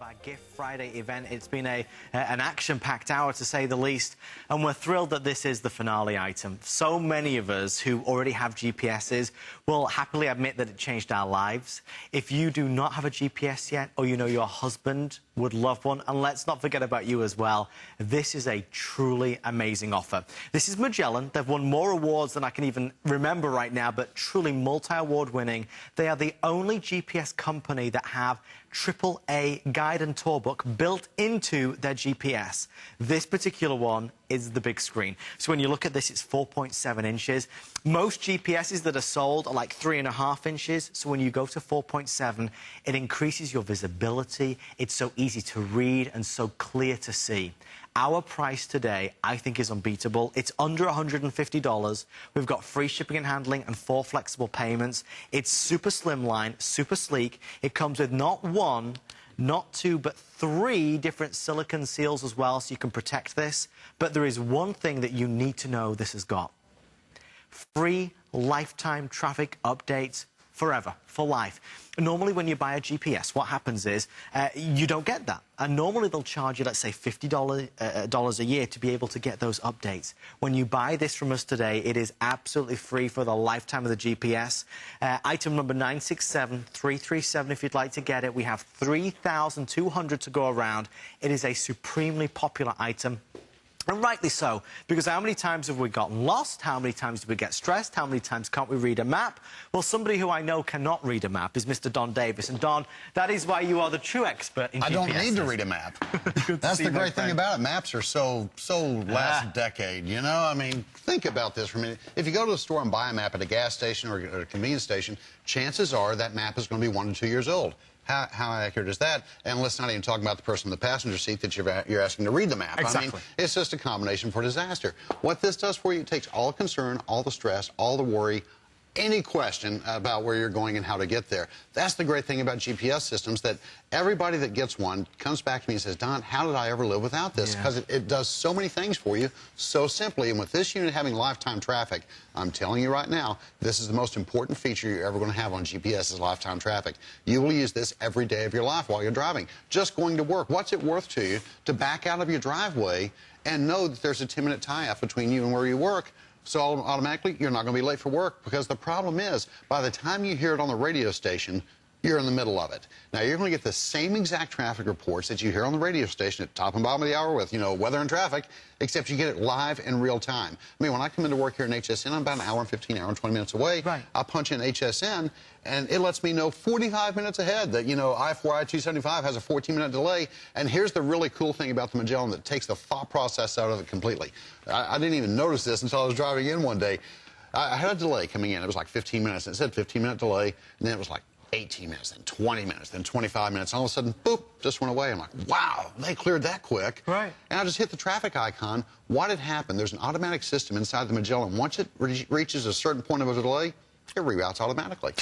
Our Gift Friday event. It's been an action-packed hour, to say the least, and we're thrilled that this is the finale item. So many of us who already have GPSs will happily admit that it changed our lives. If you do not have a GPS yet, or you know your husband would love one, and let's not forget about you as well, this is a truly amazing offer. This is Magellan. They've won more awards than I can even remember right now, but truly multi-award winning. They are the only GPS company that have AAA guide and tour book built into their GPS. This particular one is the big screen. So when you look at this, it's 4.7 inches. Most GPSs that are sold are like 3.5 inches. So when you go to 4.7, it increases your visibility. It's so easy to read and so clear to see. Our price today, I think, is unbeatable. It's under $150. We've got free shipping and handling and 4 flexible payments. It's super slimline, super sleek. It comes with not 1, not 2, but 3 different silicone seals as well, so you can protect this. But there is one thing that you need to know this has got. Free lifetime traffic updates forever, for life. Normally, when you buy a GPS, what happens is you don't get that. And normally, they'll charge you, let's say, $50 a year to be able to get those updates. When you buy this from us today, it is absolutely free for the lifetime of the GPS. Item number 967337, if you'd like to get it. We have 3,200 to go around. It is a supremely popular item. And rightly so, because how many times have we gotten lost? How many times do we get stressed? How many times can't we read a map? Well, somebody who I know cannot read a map is Mr. Don Davis. And Don, that is why you are the true expert in GPS. I don't need to read a map. That's the great thing about it. Maps are so last decade, you know? I mean, think about this for a minute. If you go to the store and buy a map at a gas station or a convenience station, chances are that map is going to be 1 to 2 years old. How accurate is that? And let's not even talk about the person in the passenger seat that you're asking to read the map. Exactly. I mean, it's just a combination for disaster. What this does for you, it takes all the concern, all the stress, all the worry, any question about where you're going and how to get there. That's the great thing about GPS systems, that everybody that gets one comes back to me and says, Don, how did I ever live without this? Because it does so many things for you so simply. And with this unit having lifetime traffic, I'm telling you right now, this is the most important feature you're ever going to have on GPS is lifetime traffic. You will use this every day of your life while you're driving. Just going to work. What's it worth to you to back out of your driveway and know that there's a 10-minute tie-up between you and where you work? So automatically, you're not going to be late for work, because the problem is, by the time you hear it on the radio station, you're in the middle of it. Now, you're going to get the same exact traffic reports that you hear on the radio station at top and bottom of the hour with, you know, weather and traffic, except you get it live in real time. I mean, when I come into work here in HSN, I'm about an hour and 15, hour and 20 minutes away. Right. I punch in HSN, and it lets me know 45 minutes ahead that, you know, I-4, I-275 has a 14-minute delay. And here's the really cool thing about the Magellan that takes the thought process out of it completely. I didn't even notice this until I was driving in one day. I had a delay coming in. It was like 15 minutes. It said 15-minute delay, and then it was like 18 minutes, then 20 minutes, then 25 minutes. All of a sudden, boop, just went away. I'm like, wow, they cleared that quick. Right. And I just hit the traffic icon. What had happened, there's an automatic system inside the Magellan. Once it reaches a certain point of a delay, it reroutes automatically.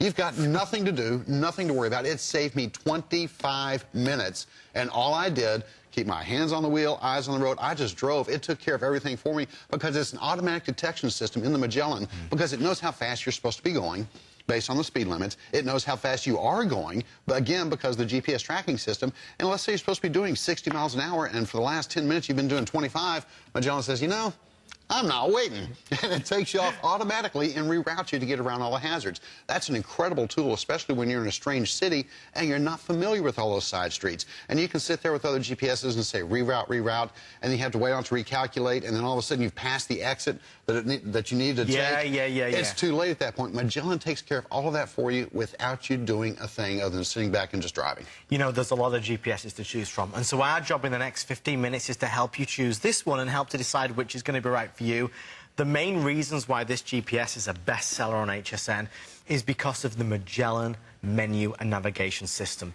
You've got nothing to do, nothing to worry about. It saved me 25 minutes. And all I did, keep my hands on the wheel, eyes on the road. I just drove. It took care of everything for me, because it's an automatic detection system in the Magellan, because it knows how fast you're supposed to be going based on the speed limits. It knows how fast you are going, but again, because of the GPS tracking system. And let's say you're supposed to be doing 60 miles an hour, and for the last 10 minutes you've been doing 25, Magellan says, you know, I'm not waiting. And it takes you off automatically and reroutes you to get around all the hazards. That's an incredible tool, especially when you're in a strange city and you're not familiar with all those side streets. And you can sit there with other GPSs and say, reroute, reroute, and you have to wait on to recalculate, and then all of a sudden you've passed the exit that you need to take. It's too late at that point. Magellan takes care of all of that for you without you doing a thing other than sitting back and just driving. You know, there's a lot of GPSs to choose from. And so our job in the next 15 minutes is to help you choose this one and help to decide which is going to be right for you. The main reasons why this GPS is a bestseller on HSN is because of the Magellan menu and navigation system.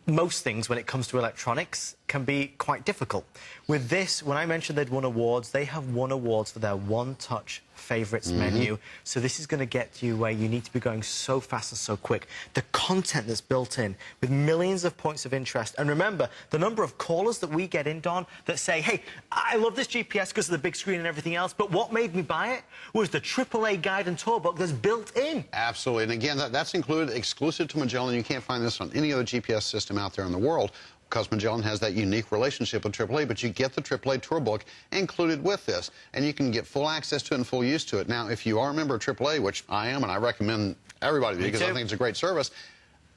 Most things, when it comes to electronics, can be quite difficult. With this, when I mentioned they'd won awards, they have won awards for their one-touch favorites menu. So this is going to get you where you need to be going so fast and so quick. The content that's built in with millions of points of interest. And remember, the number of callers that we get in, Don, that say, hey, I love this GPS because of the big screen and everything else, but what made me buy it was the AAA guide and tour book that's built in. Absolutely. And again, that's included exclusive to Magellan. You can't find this on any other GPS system out there in the world. because Magellan has that unique relationship with AAA, but you get the AAA Tour Book included with this, and you can get full access to it and full use to it. Now, if you are a member of AAA, which I am, and I recommend everybody do because I think it's a great service,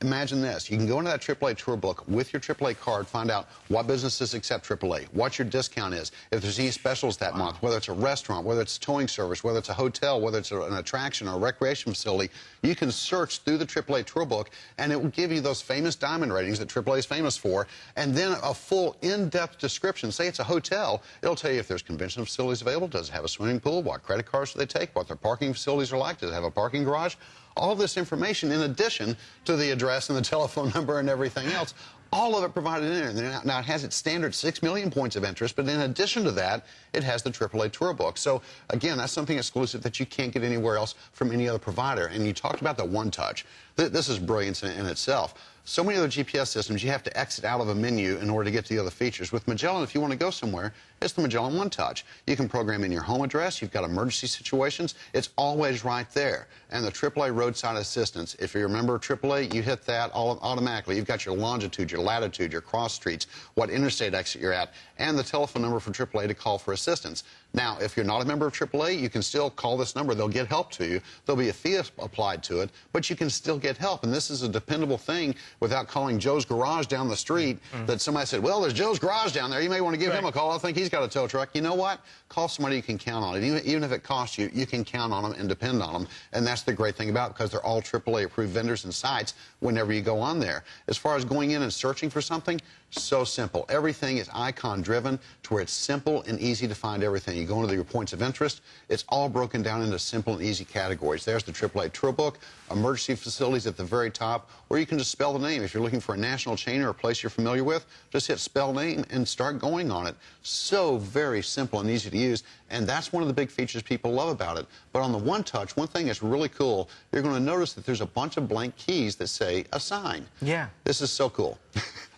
imagine this. You can go into that AAA Tour Book with your AAA card, find out what businesses accept AAA, what your discount is, if there's any specials that month, whether it's a restaurant, whether it's a towing service, whether it's a hotel, whether it's an attraction or a recreation facility. You can search through the AAA Tour Book, and it will give you those famous diamond ratings that AAA is famous for, and then a full in-depth description. Say it's a hotel, it'll tell you if there's convention facilities available, does it have a swimming pool, what credit cards do they take, what their parking facilities are like, does it have a parking garage? All this information, in addition to the address and the telephone number and everything else, all of it provided in there. Now, it has its standard 6 million points of interest, but in addition to that, it has the AAA Tour Book. So, again, that's something exclusive that you can't get anywhere else from any other provider. And you talked about the Onetouch. This is brilliance in itself. So many other GPS systems, you have to exit out of a menu in order to get to the other features. With Magellan, if you want to go somewhere, it's the Magellan Onetouch. You can program in your home address. You've got emergency situations. It's always right there. And the AAA roadside assistance, if you're a member of AAA, you hit that automatically. You've got your longitude, your latitude, your cross streets, what interstate exit you're at, and the telephone number for AAA to call for assistance. Now, if you're not a member of AAA, you can still call this number. They'll get help to you. There'll be a fee applied to it, but you can still get help. And this is a dependable thing without calling Joe's Garage down the street that somebody said, well, there's Joe's Garage down there. You may want to give him a call. I think he's got a tow truck. You know what? Call somebody you can count on. Even if it costs you, you can count on them and depend on them. And that's the great thing about it, because they're all AAA approved vendors and sites whenever you go on there. As far as going in and searching for something, so simple. Everything is icon driven to where it's simple and easy to find everything. You go into your points of interest, it's all broken down into simple and easy categories. There's the AAA Tour Book, emergency facilities at the very top, or you can just spell the name. If you're looking for a national chain or a place you're familiar with, just hit spell name and start going on it. So very simple and easy to use, and that's one of the big features people love about it. But on the Onetouch, one thing that's really cool, you're going to notice that there's a bunch of blank keys that say assign. Yeah. This is so cool.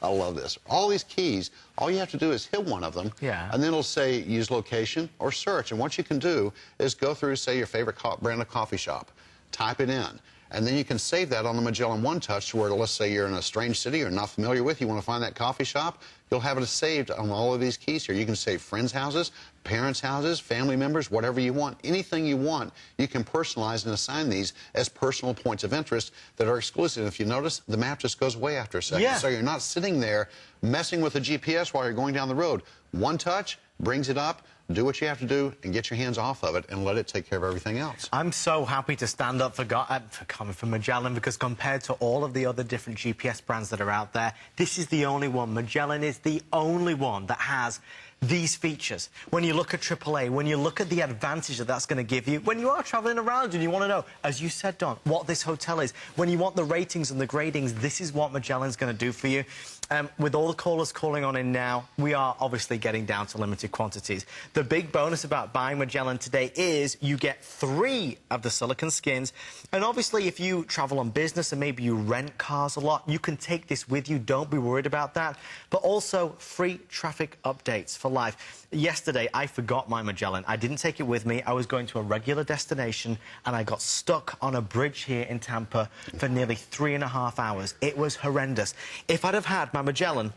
I love this. All these keys, all you have to do is hit one of them, and then it'll say use location or search. And what you can do is go through, say, your favorite brand of coffee shop, type it in, and then you can save that on the Magellan Onetouch to where, let's say you're in a strange city you're not familiar with, you want to find that coffee shop, you'll have it saved on all of these keys here. You can save friends' houses, parents' houses, family members, whatever you want. Anything you want, you can personalize and assign these as personal points of interest that are exclusive. If you notice, the map just goes away after a second. So you're not sitting there messing with the GPS while you're going down the road. Onetouch brings it up. Do what you have to do and get your hands off of it and let it take care of everything else. I'm so happy to stand up for Magellan, because compared to all of the other different GPS brands that are out there, this is the only one. Magellan is the only one that has these features. When you look at AAA, when you look at the advantage that that's going to give you, when you are traveling around and you want to know, as you said, Don, what this hotel is, when you want the ratings and the gradings, this is what Magellan's going to do for you. With all the callers calling on in now, we are obviously getting down to limited quantities. The big bonus about buying Magellan today is you get 3 of the silicone skins. And obviously, if you travel on business and maybe you rent cars a lot, you can take this with you. Don't be worried about that. But also free traffic updates for life. Yesterday, I forgot my Magellan. I didn't take it with me. I was going to a regular destination, and I got stuck on a bridge here in Tampa for nearly 3.5 hours. It was horrendous. If I'd have had my Magellan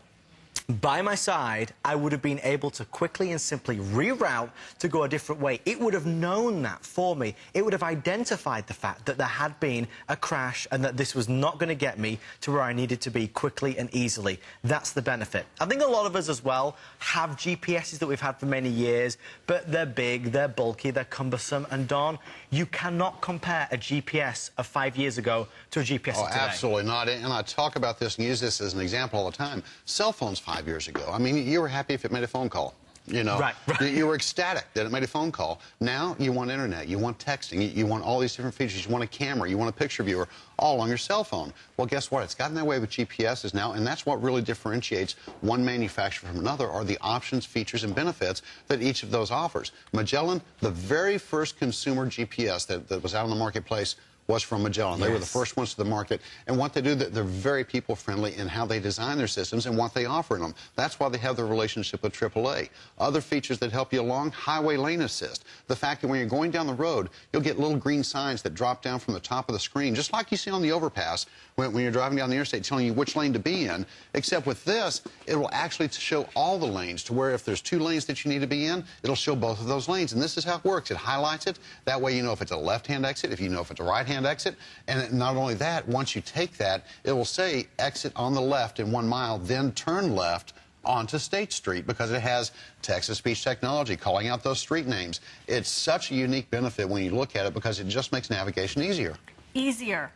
by my side, I would have been able to quickly and simply reroute to go a different way. It would have known that for me. It would have identified the fact that there had been a crash and that this was not going to get me to where I needed to be quickly and easily. That's the benefit. I think a lot of us as well have GPSs that we've had for many years, but they're big, they're bulky, they're cumbersome. And Don, you cannot compare a GPS of 5 years ago to a GPS of today. Absolutely not. And I talk about this and use this as an example all the time. Cell phones 5 years ago. I mean, you were happy if it made a phone call. You know, you were ecstatic that it made a phone call. Now you want internet, you want texting, you want all these different features. You want a camera, you want a picture viewer, all on your cell phone. Well, guess what? It's gotten that way with GPSs now, and that's what really differentiates one manufacturer from another, are the options, features, and benefits that each of those offers. Magellan, the very first consumer GPS that was out on the marketplace, was from Magellan. Yes. They were the first ones to the market. And what they do, they're very people-friendly in how they design their systems and what they offer in them. That's why they have the relationship with AAA. Other features that help you along, highway lane assist. The fact that when you're going down the road, you'll get little green signs that drop down from the top of the screen, just like you see on the overpass when you're driving down the interstate, telling you which lane to be in. Except with this, it will actually show all the lanes, to where if there's 2 lanes that you need to be in, it'll show both of those lanes. And this is how it works. It highlights it. That way you know if it's a left-hand exit, if you know if it's a right-hand exit. And not only that, once you take that, it will say exit on the left in 1 mile, then turn left onto State Street, because it has text-to-speech technology calling out those street names. It's such a unique benefit when you look at it, because it just makes navigation easier. Easier,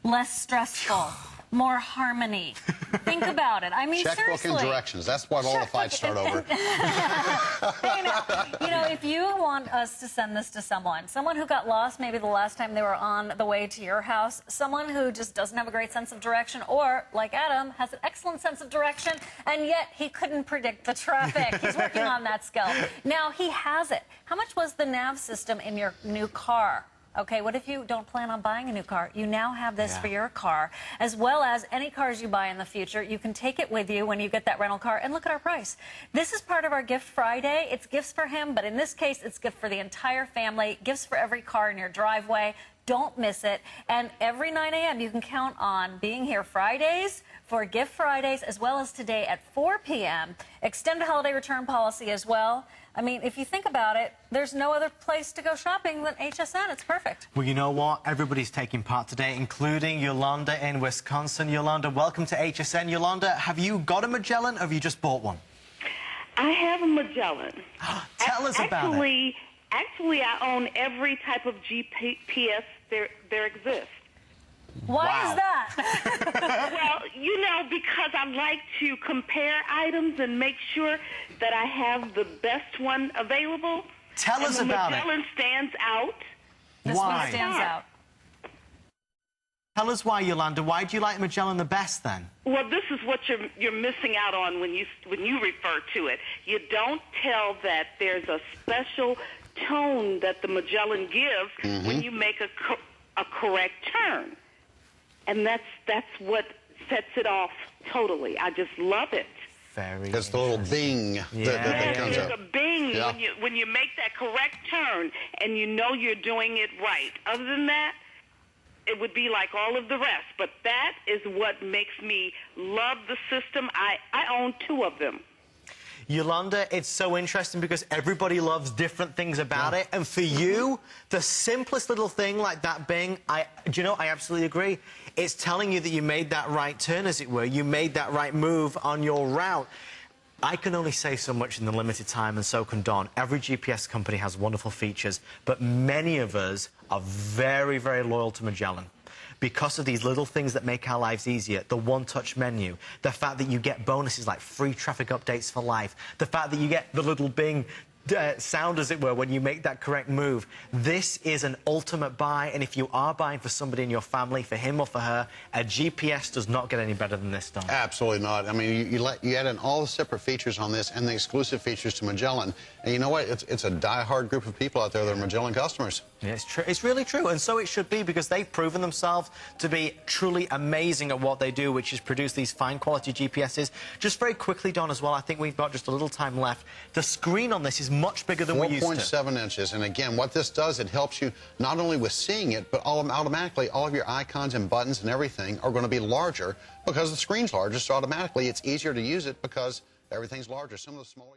less stressful, more harmony. Think about it. I mean, Checkbook seriously. and directions. That's what all the fights start over. You know, if you want us to send this to someone who got lost maybe the last time they were on the way to your house, someone who just doesn't have a great sense of direction, or, like Adam, has an excellent sense of direction, and yet he couldn't predict the traffic. He's working on that skill. Now he has it. How much was the nav system in your new car? Okay, what if you don't plan on buying a new car? You now have this for your car, as well as any cars you buy in the future. You can take it with you when you get that rental car, and look at our price. This is part of our Gift Friday. It's gifts for him, but in this case, it's gift for the entire family, gifts for every car in your driveway. Don't miss it. And every 9 a.m. you can count on being here Fridays for Gift Fridays, as well as today at 4 p.m. Extended holiday return policy as well. I mean, if you think about it, there's no other place to go shopping than HSN. It's perfect. Well, you know what? Everybody's taking part today, including Yolanda in Wisconsin. Yolanda, welcome to HSN. Yolanda, have you got a Magellan, or have you just bought one? I have a Magellan. Tell us about it. Actually, I own every type of GPS there exists. Why is that? Well, you know, because I like to compare items and make sure that I have the best one available. Tell us about it. The Magellan stands out. This one stands out. Tell us why, Yolanda. Why do you like Magellan the best, then? Well, this is what you're missing out on when you refer to it. You don't tell that there's a special tone that the Magellan gives when you make a correct turn. And that's what sets it off totally. I just love it. It's the little bing that comes up. It's a bing when you make that correct turn and you know you're doing it right. Other than that, it would be like all of the rest. But that is what makes me love the system. I own 2 of them. Yolanda, it's so interesting because everybody loves different things about it. And for you, the simplest little thing like that bing, do you know, I absolutely agree. It's telling you that you made that right turn, as it were. You made that right move on your route. I can only say so much in the limited time, and so can Don. Every GPS company has wonderful features, but many of us are very, very loyal to Magellan because of these little things that make our lives easier. The one-touch menu, the fact that you get bonuses like free traffic updates for life, the fact that you get the little bing sound, as it were, when you make that correct move. This is an ultimate buy, and if you are buying for somebody in your family, for him or for her, a GPS does not get any better than this, Don. Absolutely not. I mean, you add in all the separate features on this and the exclusive features to Magellan, and you know what? It's a die-hard group of people out there that are Magellan customers. Yeah, it's true. It's really true, and so it should be, because they've proven themselves to be truly amazing at what they do, which is produce these fine-quality GPSs. Just very quickly, Don, as well, I think we've got just a little time left. The screen on this is much bigger than we used to. 4.7 inches, and again, what this does, it helps you not only with seeing it, but automatically all of your icons and buttons and everything are going to be larger because the screen's larger, so automatically it's easier to use it because everything's larger. Some of the smaller